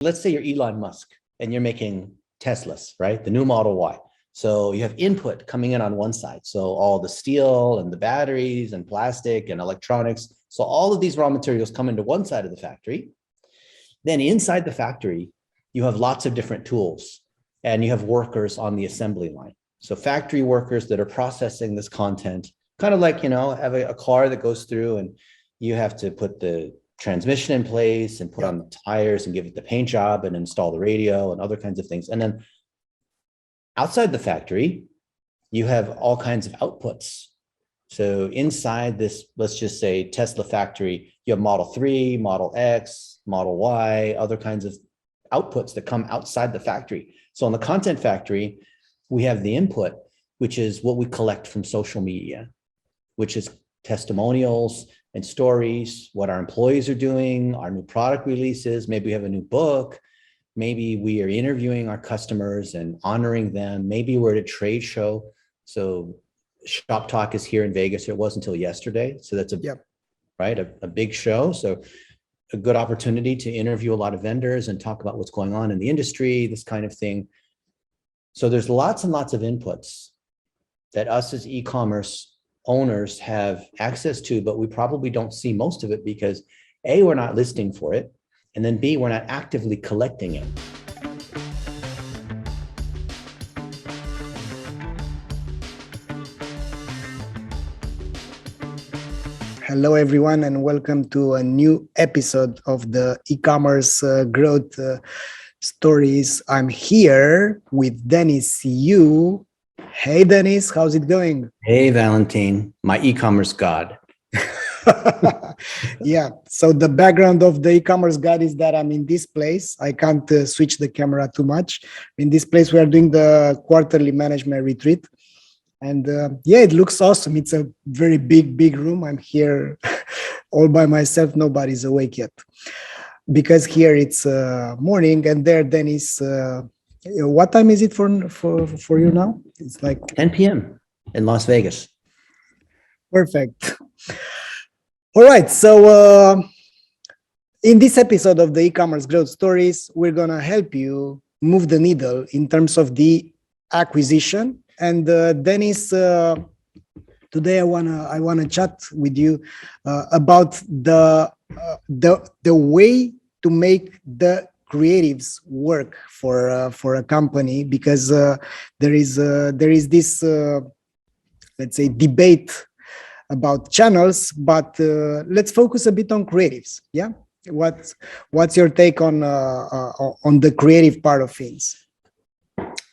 let's say you're Elon Musk and you're making Teslas, right? The new Model Y. So you have input coming in on one side. So all the steel and the batteries and plastic and electronics. So all of these raw materials come into one side of the factory. Then inside the factory, you have lots of different tools and you have workers on the assembly line. So factory workers that are processing this content, kind of like, have a car that goes through and you have to put the transmission in place and put on the tires and give it the paint job and install the radio and other kinds of things. And then outside the factory, you have all kinds of outputs. So inside this, let's just say Tesla factory, you have Model 3, Model X, Model Y, other kinds of outputs that come outside the factory. So in the content factory, we have the input, which is what we collect from social media, which is testimonials and stories, what our employees are doing, our new product releases, maybe we have a new book, maybe we are interviewing our customers and honoring them, maybe we're at a trade show. So Shop Talk is here in Vegas. It wasn't until yesterday. So that's a big show. So a good opportunity to interview a lot of vendors and talk about what's going on in the industry, this kind of thing. So there's lots and lots of inputs that us as e-commerce owners have access to, but we probably don't see most of it because A, we're not listing for it, and then B, we're not actively collecting it. Hello, everyone, and welcome to a new episode of the e-commerce growth stories. I'm here with Dennis Yu. Hey, Dennis, how's it going? Hey, Valentin, my e-commerce god. Yeah, so the background of the e-commerce god is that I'm in this place. I can't switch the camera too much. In this place, we are doing the quarterly management retreat. And it looks awesome. It's a very big room. I'm here all by myself. Nobody's awake yet. Because here it's morning and there Dennis, what time is it for you now? It's like 10 p.m. in Las Vegas. Perfect. All right. So in this episode of the e-commerce growth stories, we're going to help you move the needle in terms of the acquisition. And Dennis, today I wanna chat with you about the way to make the creatives work for a company, because there is this let's say debate about channels, but let's focus a bit on creatives. Yeah, what's your take on the creative part of things?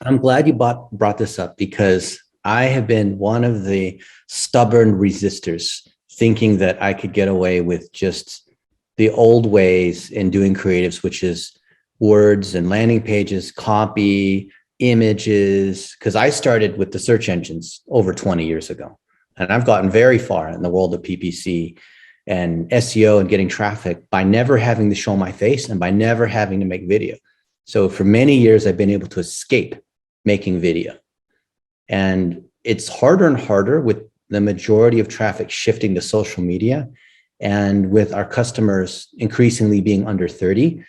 I'm glad you brought this up because I have been one of the stubborn resistors, thinking that I could get away with just the old ways in doing creatives, which is words and landing pages, copy, images, because I started with the search engines over 20 years ago. And I've gotten very far in the world of PPC and SEO and getting traffic by never having to show my face and by never having to make video. So for many years, I've been able to escape making video. And it's harder and harder with the majority of traffic shifting to social media and with our customers increasingly being under 30,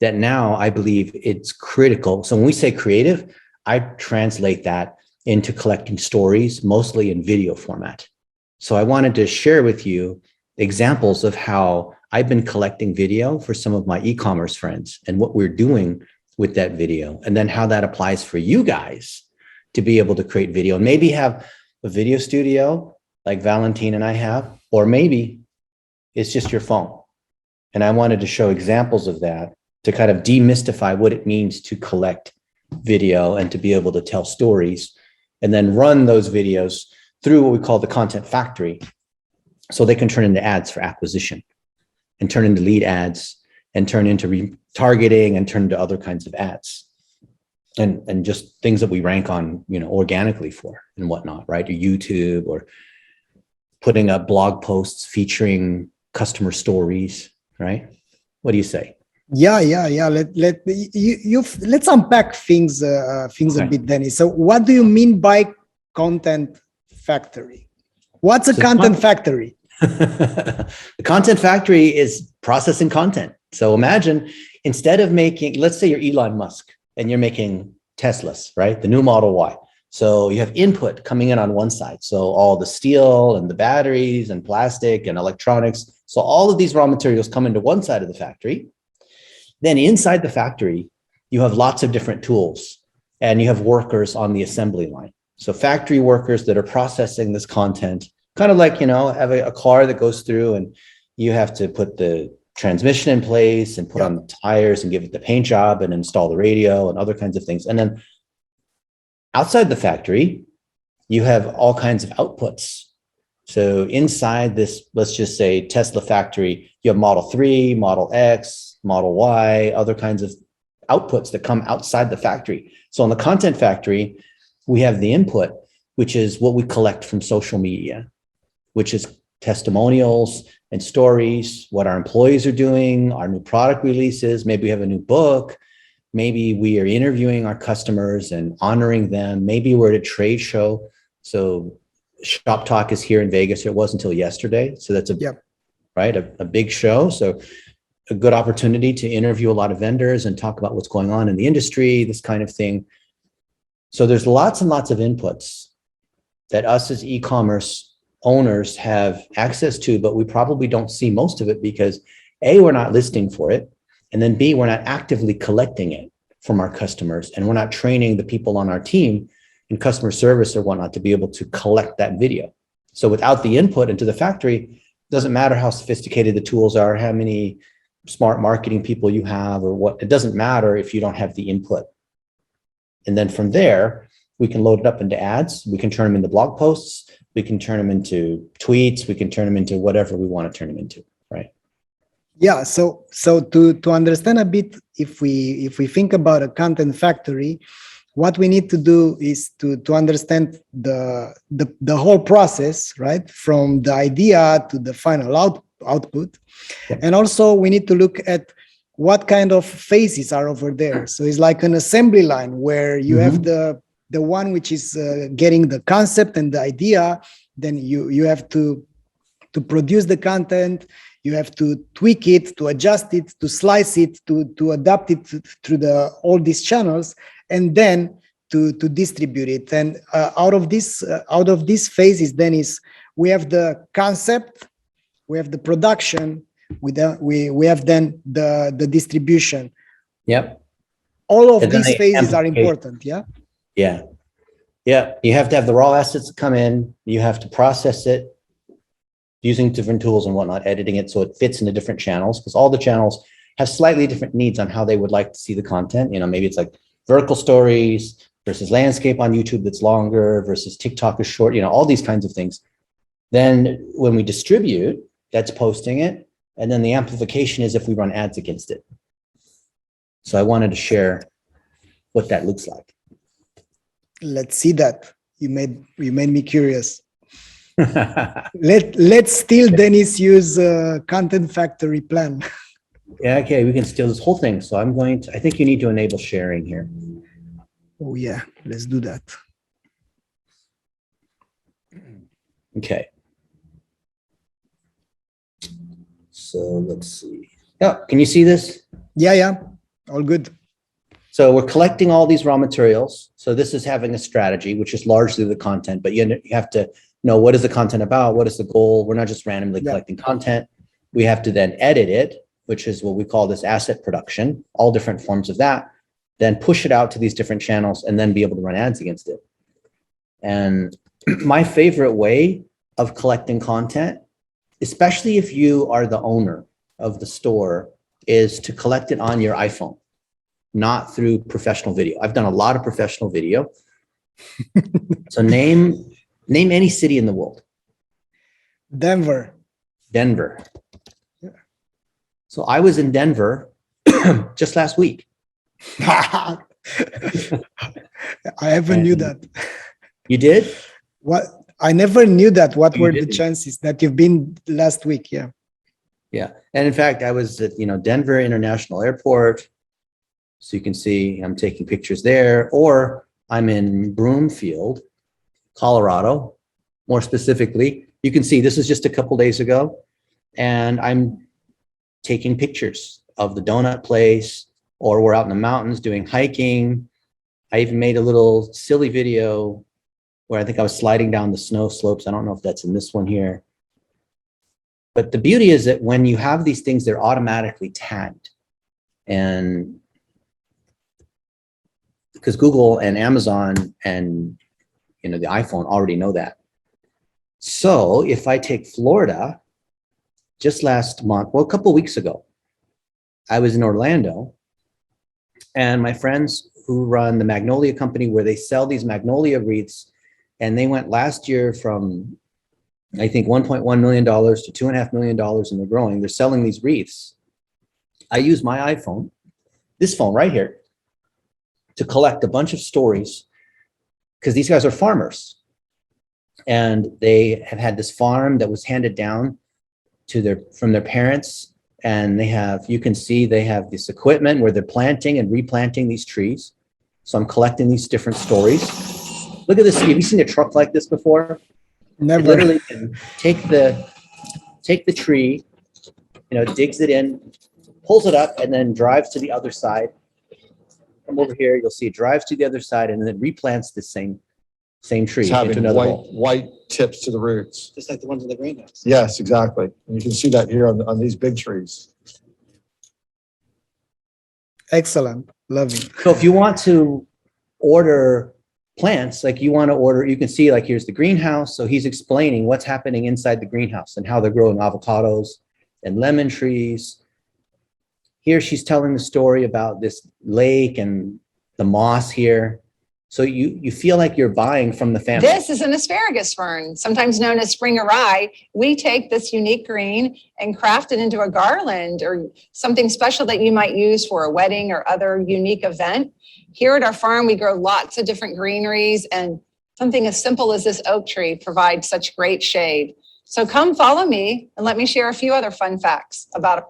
that now I believe it's critical. So when we say creative, I translate that into collecting stories, mostly in video format. So I wanted to share with you examples of how I've been collecting video for some of my e-commerce friends and what we're doing with that video, and then how that applies for you guys to be able to create video and maybe have a video studio like Valentin and I have, or maybe it's just your phone. And I wanted to show examples of that to kind of demystify what it means to collect video and to be able to tell stories and then run those videos through what we call the content factory, so they can turn into ads for acquisition and turn into lead ads and turn into retargeting and turn into other kinds of ads and just things that we rank on, organically for and whatnot, right? Or YouTube, or putting up blog posts featuring customer stories, right? What do you say? Yeah. Let's unpack things a bit, Dennis. So what do you mean by content factory? What's a content factory? The content factory is processing content. So imagine instead of making, let's say you're Elon Musk and you're making Teslas, right? The new Model Y. So you have input coming in on one side. So all the steel and the batteries and plastic and electronics. So all of these raw materials come into one side of the factory. Then inside the factory, you have lots of different tools and you have workers on the assembly line. So factory workers that are processing this content, kind of like, have a car that goes through and you have to put the transmission in place and put on the tires and give it the paint job and install the radio and other kinds of things. And then outside the factory, you have all kinds of outputs. So inside this, let's just say Tesla factory, you have Model 3, Model X, Model Y, other kinds of outputs that come outside the factory. So on the content factory, we have the input, which is what we collect from social media, which is testimonials and stories, what our employees are doing, our new product releases, maybe we have a new book, maybe we are interviewing our customers and honoring them, maybe we're at a trade show. So Shop Talk is here in Vegas. It was until yesterday. So that's a big show. So a good opportunity to interview a lot of vendors and talk about what's going on in the industry, this kind of thing. So there's lots and lots of inputs that us as e-commerce owners have access to, but we probably don't see most of it because A, we're not listing for it. And then B, we're not actively collecting it from our customers. And we're not training the people on our team in customer service or whatnot to be able to collect that video. So without the input into the factory, it doesn't matter how sophisticated the tools are, how many smart marketing people you have or what, it doesn't matter if you don't have the input. And then from there, we can load it up into ads. We can turn them into blog posts. We can turn them into tweets. We can turn them into whatever we want to turn them into, right? Yeah. So to understand a bit, if we think about a content factory, what we need to do is to understand the whole process, right? From the idea to the final output. Yeah. And also we need to look at what kind of phases are over there. So it's like an assembly line where you have the one which is getting the concept and the idea. Then you have to produce the content. You have to tweak it, to adjust it, to slice it, to adapt it through all these channels, and then to distribute it. And out of these phases, then we have the concept, we have the production, we have then the distribution. Yep. All of these phases are important. Yeah. Yeah. Yeah. You have to have the raw assets come in. You have to process it using different tools and whatnot, editing it so it fits into different channels, because all the channels have slightly different needs on how they would like to see the content. Maybe it's like vertical stories versus landscape on YouTube that's longer versus TikTok is short, all these kinds of things. Then when we distribute, that's posting it. And then the amplification is if we run ads against it. So I wanted to share what that looks like. Let's see that. You made me curious. Let's steal Dennis' use content factory plan. Yeah, okay, we can steal this whole thing. So I think you need to enable sharing here. Oh yeah, let's do that. Okay. So let's see. Yeah, can you see this? Yeah, all good. So we're collecting all these raw materials. So this is having a strategy, which is largely the content, but you have to know what is the content about, what is the goal. We're not just randomly collecting content. We have to then edit it, which is what we call this asset production, all different forms of that, then push it out to these different channels and then be able to run ads against it. And my favorite way of collecting content, especially if you are the owner of the store, is to collect it on your iPhone, not through professional video. I've done a lot of professional video. So name any city in the world. Denver. Yeah. So I was in Denver just last week. I haven't knew that. You did? What? I never knew that. What were the chances that you've been last week? Yeah. Yeah. And in fact, I was at, Denver International Airport. So you can see I'm taking pictures there, or I'm in Broomfield, Colorado. More specifically, you can see this is just a couple days ago, and I'm taking pictures of the donut place, or we're out in the mountains doing hiking. I even made a little silly video where I think I was sliding down the snow slopes. I don't know if that's in this one here. But the beauty is that when you have these things, they're automatically tagged. And because Google and Amazon and the iPhone already know that. So if I take Florida, just last month, well, a couple of weeks ago, I was in Orlando, and my friends who run the Magnolia company where they sell these magnolia wreaths, and they went last year from, I think, $1.1 million to $2.5 million, and they're growing. They're selling these wreaths. I use my iPhone, this phone right here, to collect a bunch of stories, because these guys are farmers. And they have had this farm that was handed down from their parents. And you can see they have this equipment where they're planting and replanting these trees. So I'm collecting these different stories. Look at this. Have you seen a truck like this before? Never. It literally can take the tree, digs it in, pulls it up, and then drives to the other side. Come over here, you'll see it drives to the other side and then replants the same tree. It's having white tips to the roots. Just like the ones in the greenhouse. Yes, exactly. And you can see that here on these big trees. Excellent. Lovely. So if you want to order plants, like you can see, like, here's the greenhouse. So he's explaining what's happening inside the greenhouse and how they're growing avocados and lemon trees. Here she's telling the story about this lake and the moss here. So you feel like you're buying from the family. This is an asparagus fern, sometimes known as spring rye. We take this unique green and craft it into a garland or something special that you might use for a wedding or other unique event. Here at our farm, we grow lots of different greeneries, and something as simple as this oak tree provides such great shade. So come follow me and let me share a few other fun facts about it.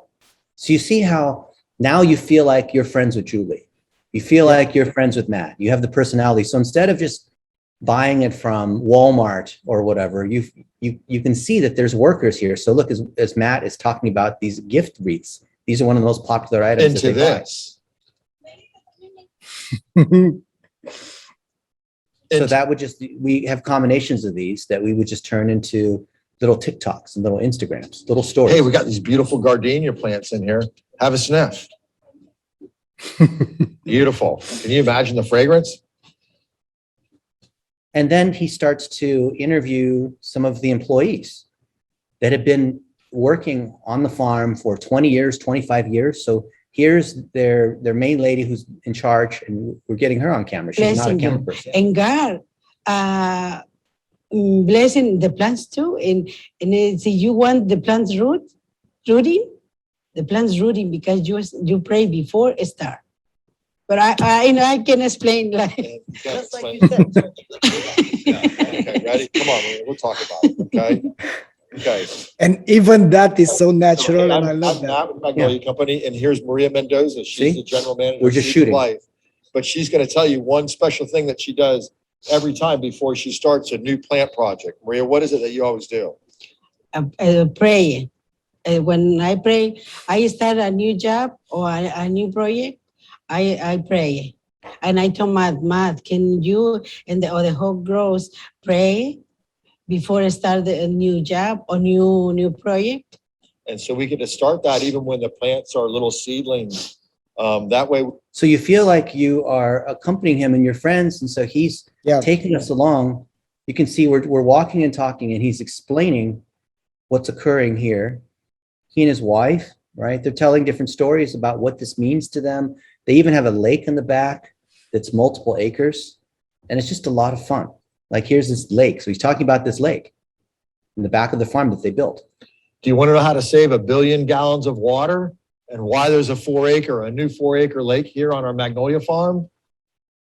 So you see how now you feel like you're friends with Julie. You feel like you're friends with Matt. You have the personality. So instead of just buying it from Walmart or whatever, you can see that there's workers here. So look, as Matt is talking about these gift wreaths, these are one of the most popular items. Into this. So that would we have combinations of these that we would just turn into little TikToks and little Instagrams, little stories. Hey, we got these beautiful gardenia plants in here. Have a sniff. Beautiful. Can you imagine the fragrance? And then he starts to interview some of the employees that have been working on the farm for 20 years, 25 years. So here's their main lady who's in charge, and we're getting her on camera. She's not a camera person. And God, blessing the plants too. And if you want the plants rooting, the plants rooting because you pray before it start. But I can explain like just like you said. Okay, ready? Come on, we'll talk about it. Okay. Okay. And even that is so natural, and I love I'm that. Matt with Magnolia Company, and here's Maria Mendoza. She's the general manager. We're just shooting. Life, but she's going to tell you one special thing that she does every time before she starts a new plant project. Maria, what is it that you always do? Pray. When I pray, I start a new job or a new project. I pray, and I told Matt, can you and the whole girls pray before I start a new job or new project? And so we get to start that even when the plants are little seedlings. That way. So you feel like you are accompanying him and your friends, and so he's taking us along. You can see we're walking and talking, and he's explaining what's occurring here. He and his wife, right? They're telling different stories about what this means to them. They even have a lake in the back that's multiple acres, and it's just a lot of fun. Like, here's this lake. So he's talking about this lake in the back of the farm that they built. Do you want to know how to save 1 billion gallons of water and why there's a new 4-acre lake here on our Magnolia farm?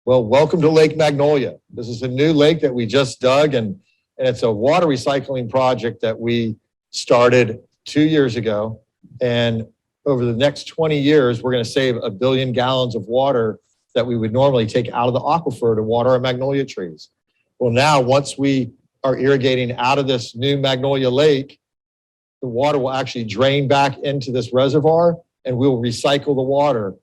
Well, welcome to Lake Magnolia. This is a new lake that we just dug, and it's a water recycling project that we started 2 years ago. And over the next 20 years, we're going to save 1 billion gallons of water that we would normally take out of the aquifer to water our magnolia trees. Well, now, once we are irrigating out of this new Magnolia Lake, the water will actually drain back into this reservoir, and we'll recycle the water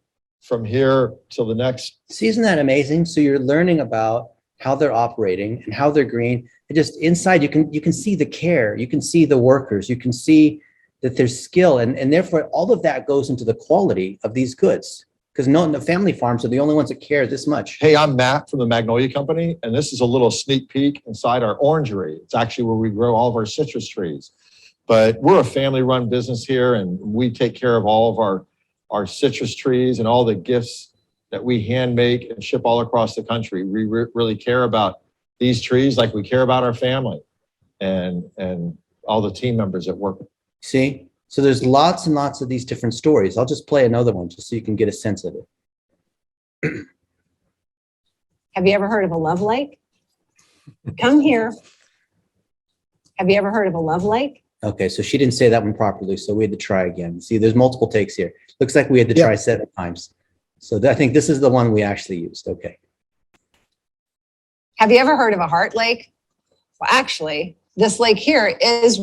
from here till the next. See, isn't that amazing? So you're learning about how they're operating and how they're green. And just inside, you can see the care, you can see the workers, you can see that there's skill, and therefore all of that goes into the quality of these goods. Because the family farms are the only ones that care this much. Hey, I'm Matt from the Magnolia Company, and this is a little sneak peek inside our orangery. It's actually where we grow all of our citrus trees. But we're a family-run business here, and we take care of all of our citrus trees and all the gifts that we hand make and ship all across the country. We really care about these trees like we care about our family and all the team members that work. See? So there's lots and lots of these different stories. I'll just play another one just so you can get a sense of it. Have you ever heard of a love lake? Come here. Have you ever heard of a love lake? Okay, so she didn't say that one properly, so we had to try again. See, there's multiple takes here. Looks like we had to try 7 times. So I think this is the one we actually used. Okay. Have you ever heard of a heart lake? Well, actually, this lake here is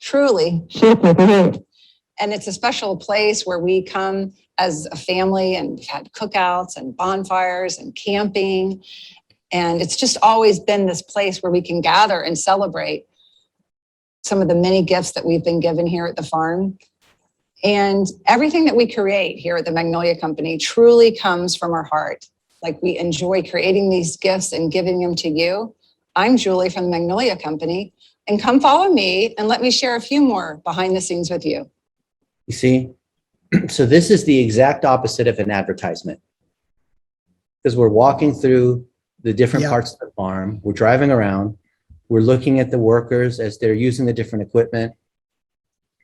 truly shaped like a heart. And it's a special place where we come as a family, and we've had cookouts and bonfires and camping. And it's just always been this place where we can gather and celebrate some of the many gifts that we've been given here at the farm. And everything that we create here at the Magnolia Company truly comes from our heart. Like, we enjoy creating these gifts and giving them to you. I'm Julie from the Magnolia Company, and come follow me and let me share a few more behind the scenes with you. You see? So this is the exact opposite of an advertisement. Because we're walking through the different parts of the farm. We're driving around. We're looking at the workers as they're using the different equipment.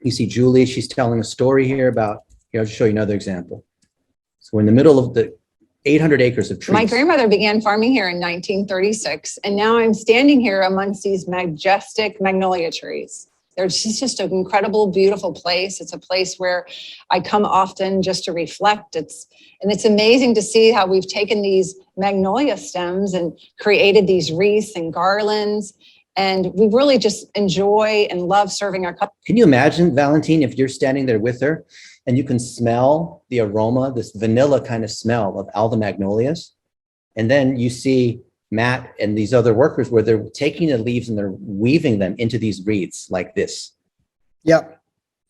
You see Julie, she's telling a story here about, here, I'll just show you another example. So we're in the middle of the 800 acres of trees. My grandmother began farming here in 1936, and now I'm standing here amongst these majestic magnolia trees. It's just an incredible, beautiful place. It's a place where I come often just to reflect. It's amazing to see how we've taken these magnolia stems and created these wreaths and garlands. And we really just enjoy and love serving our customers. Can you imagine, Valentin, if you're standing there with her and you can smell the aroma, this vanilla kind of smell of all the magnolias, and then you see Matt and these other workers where they're taking the leaves and they're weaving them into these wreaths like this. Yeah,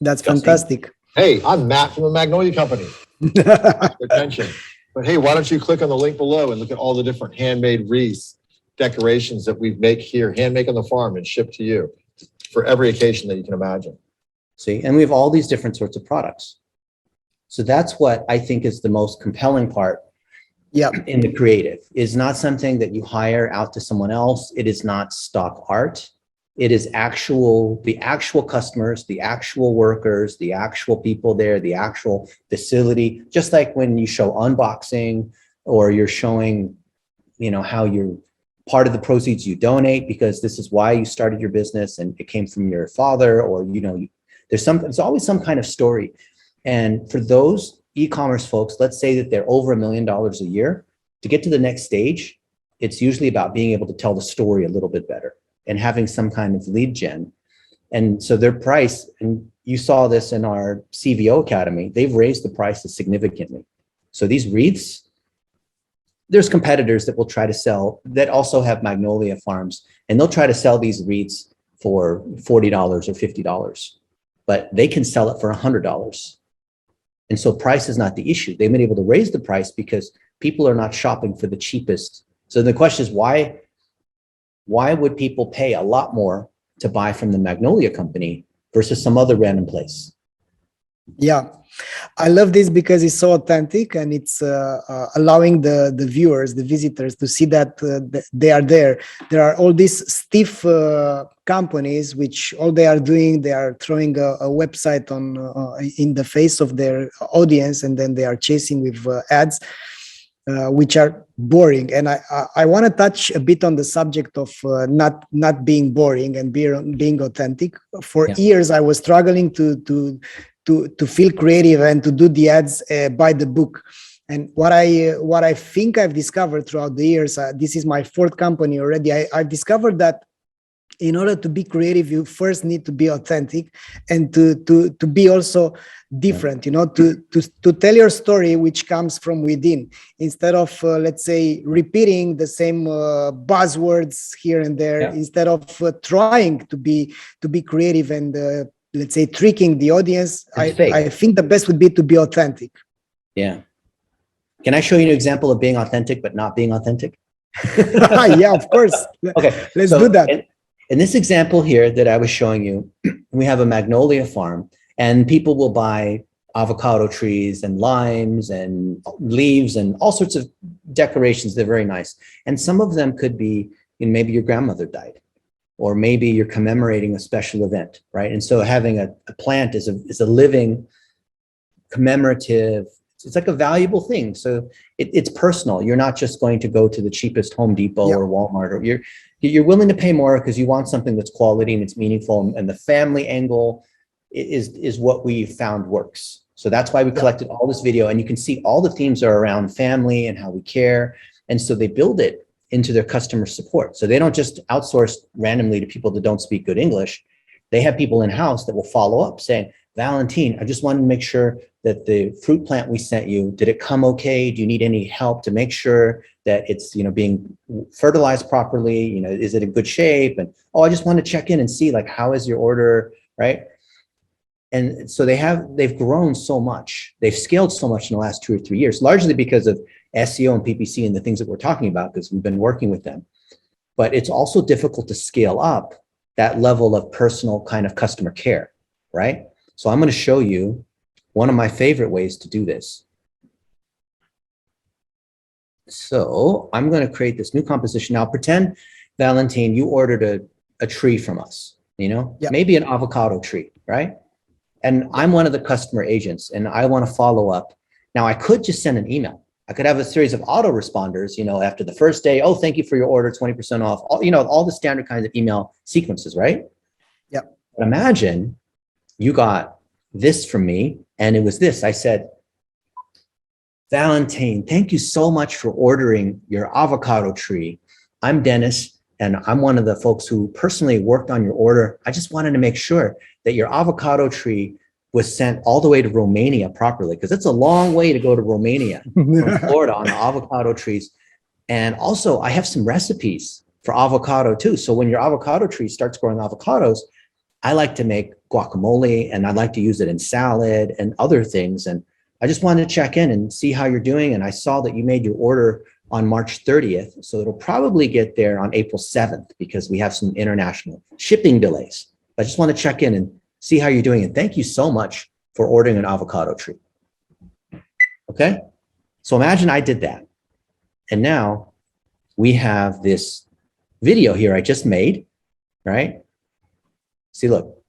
that's fantastic. Hey, I'm Matt from the Magnolia Company. Attention. But hey, why don't you click on the link below and look at all the different handmade wreaths, decorations that we make here, hand make on the farm and ship to you for every occasion that you can imagine. See, and we have all these different sorts of products. So that's what I think is the most compelling part in the creative. Is not something that you hire out to someone else. It is not stock art. It is the actual customers, the actual workers, the actual people there, the actual facility. Just like when you show unboxing or you're showing, how you're part of the proceeds you donate because this is why you started your business and it came from your father, or, there's always some kind of story. And for those e-commerce folks, let's say that they're over $1 million a year, to get to the next stage, it's usually about being able to tell the story a little bit better and having some kind of lead gen. And so their price, and you saw this in our CVO Academy, they've raised the prices significantly. So these wreaths, there's competitors that will try to sell that also have magnolia farms, and they'll try to sell these wreaths for $40 or $50, but they can sell it for $100. And so price is not the issue. They've been able to raise the price because people are not shopping for the cheapest. So the question is, why would people pay a lot more to buy from the Magnolia Company versus some other random place? Yeah, I love this because it's so authentic, and it's allowing the viewers, the visitors, to see that they are there. There are all these stiff companies which all they are doing, they are throwing a website on in the face of their audience, and then they are chasing with ads which are boring. And I want to touch a bit on the subject of not being boring and being authentic. For years, I was struggling to feel creative and to do the ads by the book. And what I think I've discovered throughout the years, this is my 4th company already. I've discovered that in order to be creative, you first need to be authentic and to be also different, to tell your story, which comes from within, instead of, let's say, repeating the same buzzwords here and there, instead of trying to be creative and, let's say, tricking the audience. I think the best would be to be authentic. Yeah. Can I show you an example of being authentic, but not being authentic? Yeah, of course. Okay. Let's do that. In this example here that I was showing you, we have a magnolia farm, and people will buy avocado trees and limes and leaves and all sorts of decorations. They're very nice. And some of them could be, maybe your grandmother died, or maybe you're commemorating a special event, right? And so having a plant is a living, commemorative, it's like a valuable thing. So it's personal. You're not just going to go to the cheapest Home Depot or Walmart, or you're willing to pay more because you want something that's quality and it's meaningful. And the family angle is what we found works. So that's why we collected all this video, and you can see all the themes are around family and how we care. And so they build it into their customer support. So they don't just outsource randomly to people that don't speak good English. They have people in-house that will follow up saying, Valentin, I just wanted to make sure that the fruit plant we sent you, did it come okay? Do you need any help to make sure that it's, being fertilized properly? Is it in good shape? And, I just want to check in and see, like, how is your order, right? And so they've grown so much. They've scaled so much in the last 2 or 3 years, largely because of SEO and PPC and the things that we're talking about, because we've been working with them. But it's also difficult to scale up that level of personal kind of customer care, right? So I'm going to show you one of my favorite ways to do this. So I'm going to create this new composition. Now pretend, Valentin, you ordered a tree from us, maybe an avocado tree, right? And I'm one of the customer agents and I want to follow up. Now I could just send an email. I could have a series of autoresponders, after the first day, thank you for your order, 20% off, all the standard kinds of email sequences, right? Yeah. But imagine you got this from me, and it was this. I said, Valentin, thank you so much for ordering your avocado tree. I'm Dennis, and I'm one of the folks who personally worked on your order. I just wanted to make sure that your avocado tree was sent all the way to Romania properly, because it's a long way to go to Romania from Florida on the avocado trees. And also, I have some recipes for avocado too. So when your avocado tree starts growing avocados, I like to make guacamole, and I like to use it in salad and other things. And I just wanted to check in and see how you're doing. And I saw that you made your order on March 30th. So it'll probably get there on April 7th because we have some international shipping delays. I just want to check in and see how you're doing. And thank you so much for ordering an avocado tree. Okay. So imagine I did that. And now we have this video here I just made, right? See, look,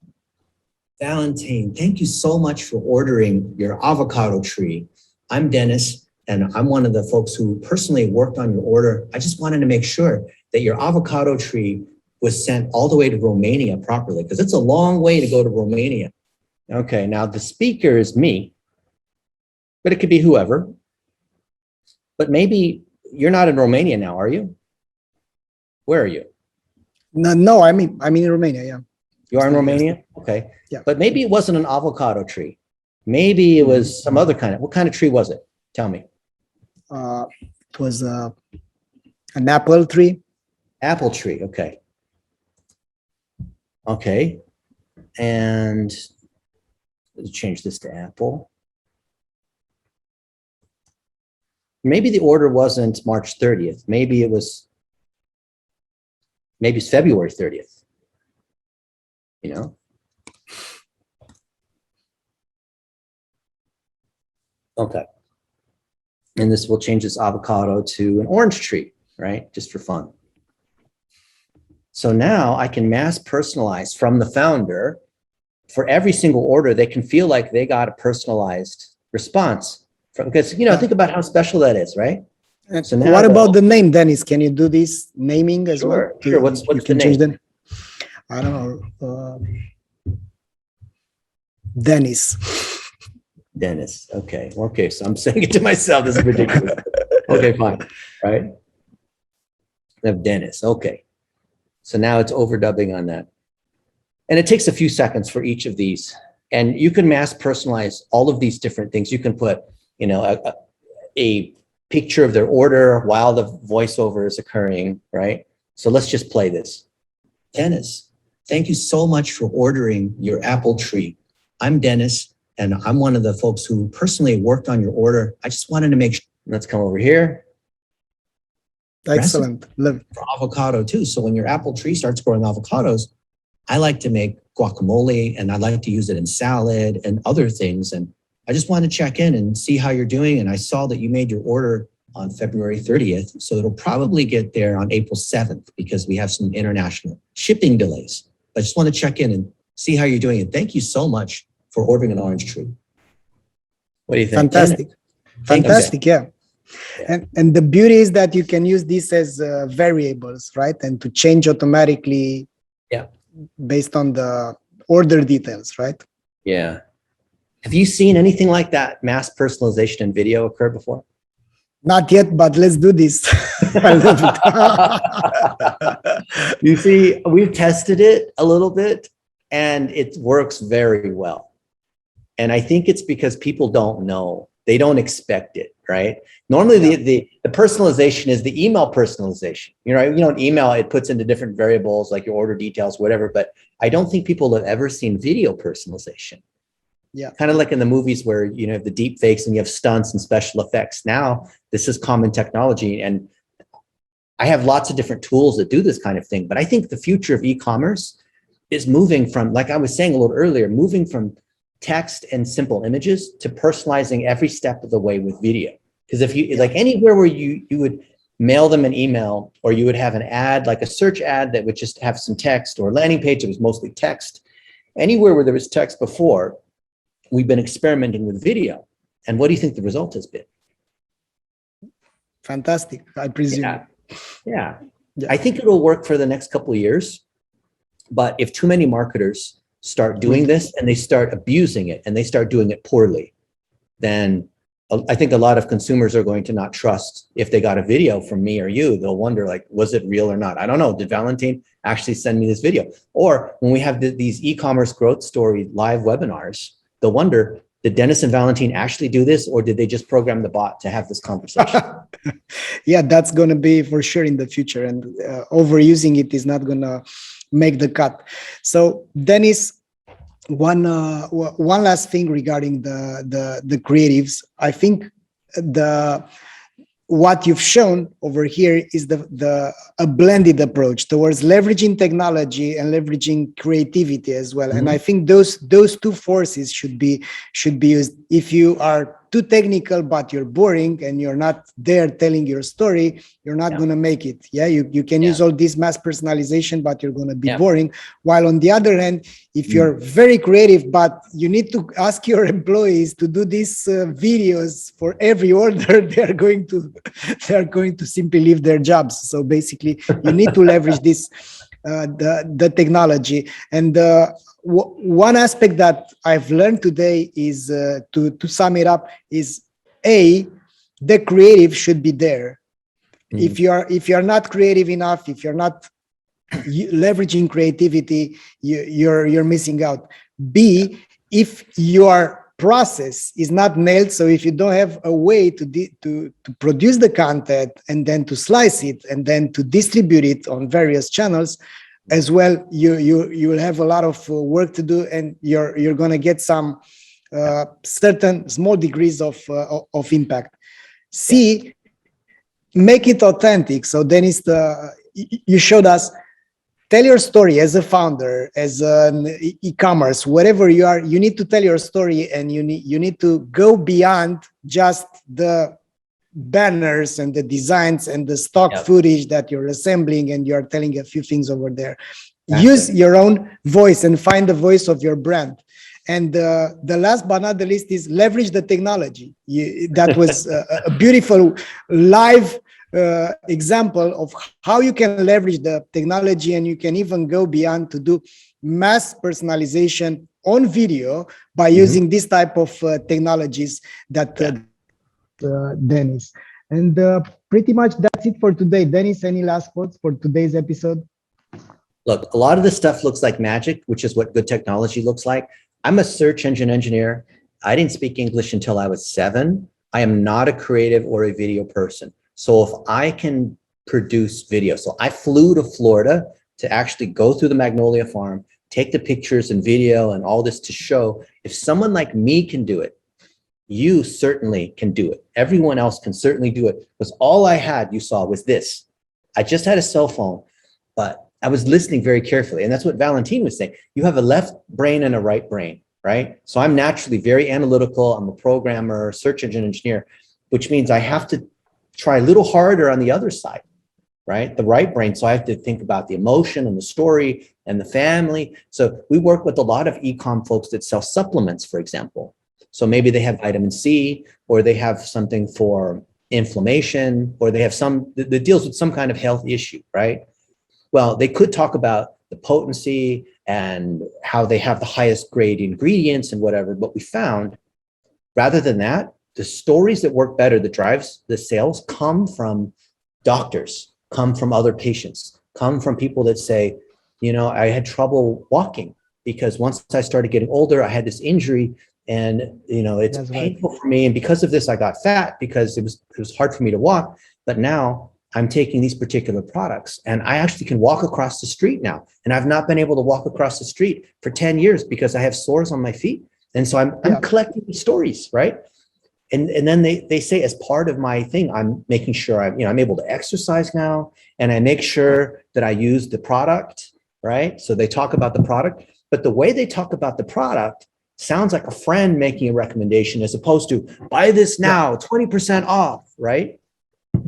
Valentin, thank you so much for ordering your avocado tree. I'm Dennis, and I'm one of the folks who personally worked on your order. I just wanted to make sure that your avocado tree was sent all the way to Romania properly, because it's a long way to go to Romania. Okay, now the speaker is me, but it could be whoever. But maybe you're not in Romania now, are you? Where are you? No, I'm in Romania, yeah. You are in Romania? Okay. Yeah. But maybe it wasn't an avocado tree. Maybe it was some other what kind of tree was it? Tell me. It was an apple tree. Apple tree, okay. Okay. And let's change this to apple. Maybe the order wasn't March 30th. Maybe it's February 30th. Okay. And this will change this avocado to an orange tree, right? Just for fun. So now I can mass personalize from the founder. For every single order, they can feel like they got a personalized response because, think about how special that is, right? So now what about the name, Dennis? Can you do this naming as well? Sure. What's the name? I don't know. Dennis. Dennis. Okay. So I'm saying it to myself. This is ridiculous. Okay, fine. Right. We have Dennis. Okay. So now it's overdubbing on that. And it takes a few seconds for each of these. And you can mass personalize all of these different things. You can put, you know, a picture of their order while the voiceover is occurring, right? So let's just play this. Dennis, thank you so much for ordering your apple tree. I'm Dennis, and I'm one of the folks who personally worked on your order. I just wanted to make sure. Let's come over here. Excellent. Love it. For avocado too. So when your apple tree starts growing avocados, I like to make guacamole, and I like to use it in salad and other things. And I just wanted to check in and see how you're doing. And I saw that you made your order on February 30th. So it'll probably get there on April 7th because we have some international shipping delays. I just want to check in and see how you're doing. And thank you so much for ordering an orange tree. What do you think? Fantastic. Thank you. Fantastic, yeah. And the beauty is that you can use this as variables, right? And to change automatically based on the order details, right? Yeah. Have you seen anything like that mass personalization in video occur before? Not yet, but let's do this. I love it. You see, we've tested it a little bit and it works very well. And I think it's because people don't know. They don't expect it, right? Normally the personalization is the email personalization. You know, an email, it puts into different variables like your order details, whatever, but I don't think people have ever seen video personalization. Yeah. Kind of like in the movies where, you know, the deep fakes and you have stunts and special effects. Now, this is common technology. And I have lots of different tools that do this kind of thing. But I think the future of e-commerce is moving from, like I was saying a little earlier, moving from text and simple images to personalizing every step of the way with video. Because if you, like anywhere where you would mail them an email, or you would have an ad, like a search ad that would just have some text, or a landing page that was mostly text, anywhere where there was text before, we've been experimenting with video. And what do you think the result has been? Fantastic, I presume. Yeah. I think it'll work for the next couple of years. But if too many marketers start doing this and they start abusing it and they start doing it poorly, then I think a lot of consumers are going to not trust if they got a video from me or you. They'll wonder, like, was it real or not? I don't know. Did Valentin actually send me this video? Or when we have these e-commerce growth story live webinars, they'll wonder, did Dennis and Valentin actually do this, or did they just program the bot to have this conversation? Yeah, that's going to be for sure in the future, and overusing it is not going to make the cut. So Dennis, one last thing regarding the creatives. I think what you've shown over here is a blended approach towards leveraging technology and leveraging creativity as well. Mm-hmm. And I think those two forces should be used. If you are too technical but you're boring and you're not there telling your story, you're not going to make it. You can use all this mass personalization, but you're going to be boring. While on the other hand, if you're very creative but you need to ask your employees to do these videos for every order, they're going to simply leave their jobs. So basically you need to leverage this the technology. And one aspect that I've learned today is to sum it up is the creative should be there. If you're not creative enough, if you're not leveraging creativity, you're missing out. B, if your process is not nailed, so if you don't have a way to produce the content and then to slice it and then to distribute it on various channels as well, you will have a lot of work to do, and you're going to get some certain small degrees of impact. C, make it authentic. So Dennis, you showed us, tell your story as a founder, as an e-commerce, whatever you are. You need to tell your story, and you need to go beyond just the banners and the designs and the stock footage that you're assembling, and you're telling a few things over there. Use your own voice and find the voice of your brand. And the last but not the least is leverage the technology. That was a beautiful live example of how you can leverage the technology, and you can even go beyond to do mass personalization on video by using this type of technologies that Dennis. And pretty much that's it for today. Dennis, any last thoughts for today's episode? Look, a lot of this stuff looks like magic, which is what good technology looks like. I'm a search engine engineer. I didn't speak English until I was 7. I am not a creative or a video person. So if I can produce video, so I flew to Florida to actually go through the Magnolia Farm, take the pictures and video and all this to show if someone like me can do it, you certainly can do it. Everyone else can certainly do it, because all I had, you saw, was this. I just had a cell phone, but I was listening very carefully. And that's what Valentin was saying. You have a left brain and a right brain, right? So I'm naturally very analytical. I'm a programmer, search engine engineer, which means I have to try a little harder on the other side, right? The right brain. So I have to think about the emotion and the story and the family. So we work with a lot of e-com folks that sell supplements, for example. So maybe they have vitamin C, or they have something for inflammation, or they have some that deals with some kind of health issue, right? Well, they could talk about the potency and how they have the highest grade ingredients and whatever, but we found, rather than that, the stories that work better, that drives the sales, come from doctors, come from other patients, come from people that say, you know, I had trouble walking because once I started getting older, I had this injury, and you know, it's That's painful for me. And because of this, I got fat because it was hard for me to walk. But now I'm taking these particular products and I actually can walk across the street now. And I've not been able to walk across the street for 10 years because I have sores on my feet. And so I'm collecting these stories, right? And then they say, as part of my thing, I'm making sure I'm able to exercise now, and I make sure that I use the product, right? So they talk about the product, but the way they talk about the product sounds like a friend making a recommendation, as opposed to buy this now, 20% off, right?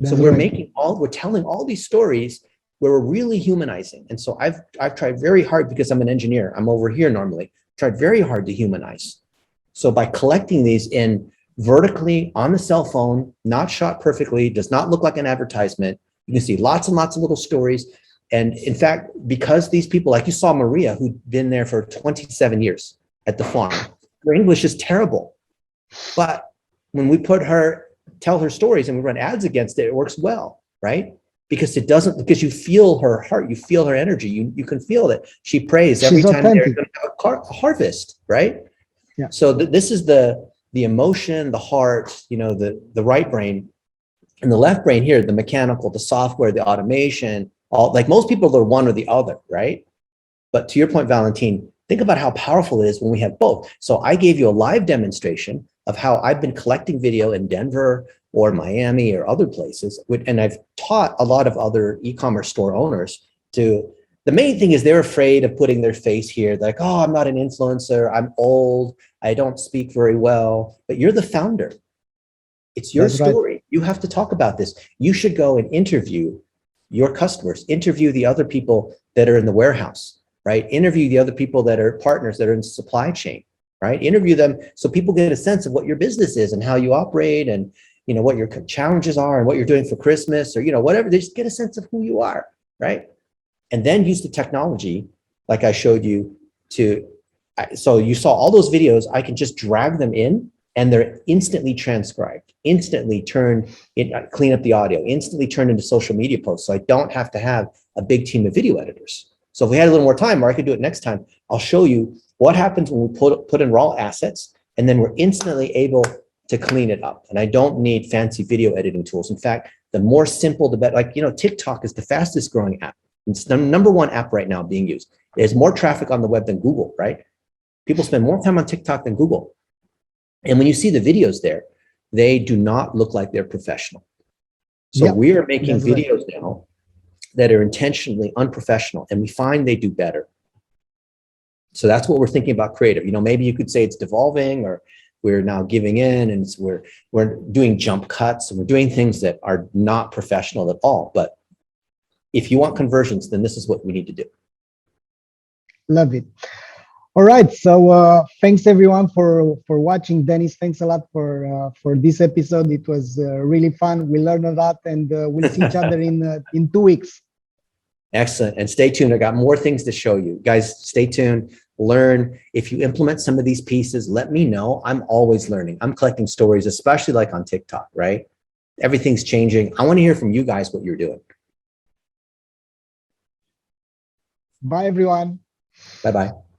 So we're telling all these stories where we're really humanizing. And so I've tried very hard, because I'm an engineer, I'm over here normally, tried very hard to humanize. So by collecting these in vertically on the cell phone, not shot perfectly, does not look like an advertisement, you can see lots and lots of little stories. And in fact, because these people, like you saw Maria, who'd been there for 27 years at the farm, her English is terrible. But when we tell her stories and we run ads against it, it works well, right? Because you feel her heart, you feel her energy, you can feel that she prays every time they're going to have a harvest, right? Yeah. So this is the emotion, the heart, the right brain, and the left brain here, the mechanical, the software, the automation, all, like most people are one or the other, right? But to your point, Valentin, think about how powerful it is when we have both. So I gave you a live demonstration of how I've been collecting video in Denver or Miami or other places. And I've taught a lot of other e-commerce store owners the main thing is they're afraid of putting their face here. They're like, oh, I'm not an influencer. I'm old. I don't speak very well. But you're the founder. It's your story. Right. You have to talk about this. You should go and interview your customers, interview the other people that are in the warehouse, right? Interview the other people that are partners that are in the supply chain, right? Interview them so people get a sense of what your business is and how you operate, and what your challenges are and what you're doing for Christmas, or whatever. They just get a sense of who you are, right? And then use the technology like I showed you so you saw all those videos. I can just drag them in and they're instantly transcribed, instantly clean up the audio, instantly turned into social media posts. So I don't have to have a big team of video editors. So if we had a little more time, or I could do it next time, I'll show you what happens when we put in raw assets, and then we're instantly able to clean it up. And I don't need fancy video editing tools. In fact, the more simple, the better. Like, TikTok is the fastest growing app. It's the #1 app right now being used. There's more traffic on the web than Google, right? People spend more time on TikTok than Google. And when you see the videos there, they do not look like they're professional. So we are making videos now that are intentionally unprofessional, and we find they do better. So that's what we're thinking about creative. Maybe you could say it's devolving, or we're now giving in, and we're doing jump cuts, and we're doing things that are not professional at all. But if you want conversions, then this is what we need to do. Love it. All right. So thanks everyone for watching. Dennis, thanks a lot for this episode. It was really fun. We learned a lot, and we'll see each other in 2 weeks. Excellent. And stay tuned. I got more things to show you. Guys, stay tuned. Learn. If you implement some of these pieces, let me know. I'm always learning. I'm collecting stories, especially like on TikTok, right? Everything's changing. I want to hear from you guys what you're doing. Bye, everyone. Bye bye.